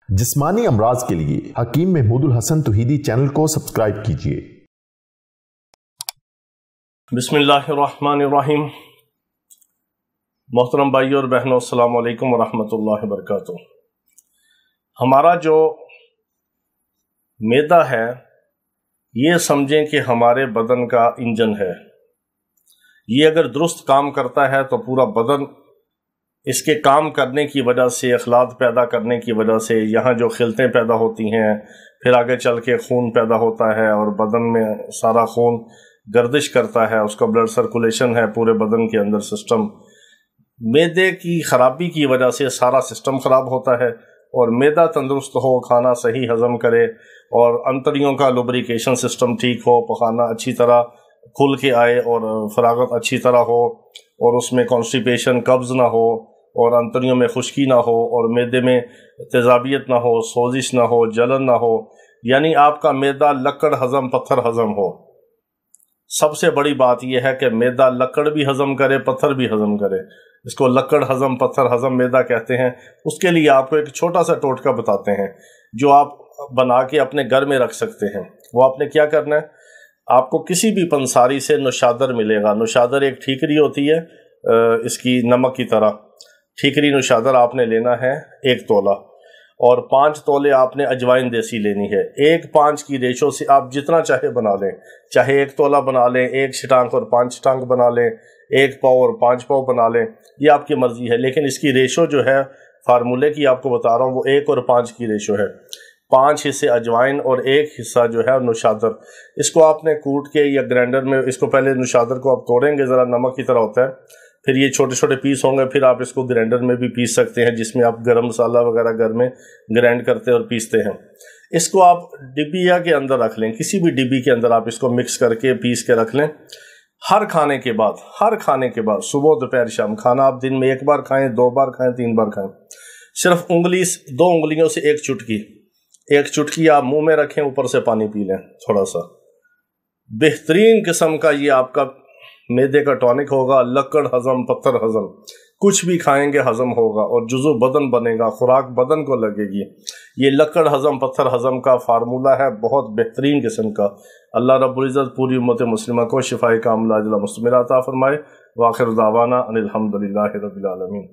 जिस्मानी अमराज के लिए हकीम महमूदुल हसन तौहीदी चैनल को सब्सक्राइब कीजिए। बिस्मिल्लाहिर्रहमानिर्रहीम। मोहतरम भाइयों और बहनों, अस्सलामु अलैकुम वरहमतुल्लाहि वबरकातुहू। हमारा जो मैदा है ये समझें कि हमारे बदन का इंजन है। ये अगर दुरुस्त काम करता है तो पूरा बदन इसके काम करने की वजह से, अखलात पैदा करने की वजह से यहाँ जो खिलतें पैदा होती हैं, फिर आगे चल के खून पैदा होता है और बदन में सारा खून गर्दिश करता है, उसका ब्लड सर्कुलेशन है पूरे बदन के अंदर सिस्टम। मैदे की ख़राबी की वजह से सारा सिस्टम ख़राब होता है और मैदा तंदुरुस्त हो, खाना सही हज़म करे और अंतड़ियों का लुब्रिकेशन सिस्टम ठीक हो, पखाना अच्छी तरह खुल के आए और फरागत अच्छी तरह हो और उसमें कॉन्स्टिपेशन, कब्ज़ ना हो और अंतड़ियों में खुश्की ना हो और मैदे में तेज़ाबियत ना हो, सोजिश ना हो, जलन ना हो, यानी आपका मैदा लकड़ हज़म पत्थर हज़म हो। सबसे बड़ी बात यह है कि मैदा लकड़ भी हज़म करे, पत्थर भी हज़म करे। इसको लकड़ हज़म पत्थर हज़म मैदा कहते हैं। उसके लिए आपको एक छोटा सा टोटका बताते हैं जो आप बना के अपने घर में रख सकते हैं। वो आपने क्या करना है, आपको किसी भी पंसारी से नुशादर मिलेगा। नुशादर एक ठीकरी होती है इसकी नमक की तरह। ठीकरी नुशादर आपने लेना है 1 तोला और 5 तोले आपने अजवाइन देसी लेनी है। 1:5 की रेशो से आप जितना चाहे बना लें, चाहे 1 तोला बना लें, 1 छिटांक और 5 छिटांक बना लें, 1 पाव और 5 पाव बना लें, ये आपकी मर्जी है। लेकिन इसकी रेशो जो है फार्मूले की आपको बता रहा हूँ, वो 1 और 5 की रेशो है। 5 हिस्से अजवाइन और 1 हिस्सा जो है नुशादर। इसको आपने कूट के या ग्राइंडर में, इसको पहले नुशादर को आप तोड़ेंगे, ज़रा नमक की तरह होता है, फिर ये छोटे छोटे पीस होंगे, फिर आप इसको ग्राइंडर में भी पीस सकते हैं जिसमें आप गरम मसाला वगैरह घर में ग्राइंड करते हैं और पीसते हैं। इसको आप डिबिया के अंदर रख लें, किसी भी डिब्बी के अंदर आप इसको मिक्स करके पीस के रख लें। हर खाने के बाद सुबह दोपहर शाम, खाना आप दिन में 1 बार खाएं, 2 बार खाएं, 3 बार खाएं, सिर्फ 2 उंगलियों से 1 चुटकी आप मुंह में रखें, ऊपर से पानी पी लें थोड़ा सा। बेहतरीन किस्म का ये आपका मैदे का टॉनिक होगा। लकड़ हजम पत्थर हजम, कुछ भी खाएंगे हजम होगा और जुज़ो बदन बनेगा, खुराक बदन को लगेगी। ये लकड़ हजम पत्थर हजम का फार्मूला है, बहुत बेहतरीन किस्म का। अल्लाह रब्बुल इज़्ज़त पूरी उम्मत मुस्लिमा को शिफाए कामिला अता फरमाए। व आखिर दावाना अनिल हम्दुलिल्लाहि रब्बिल आलमीन।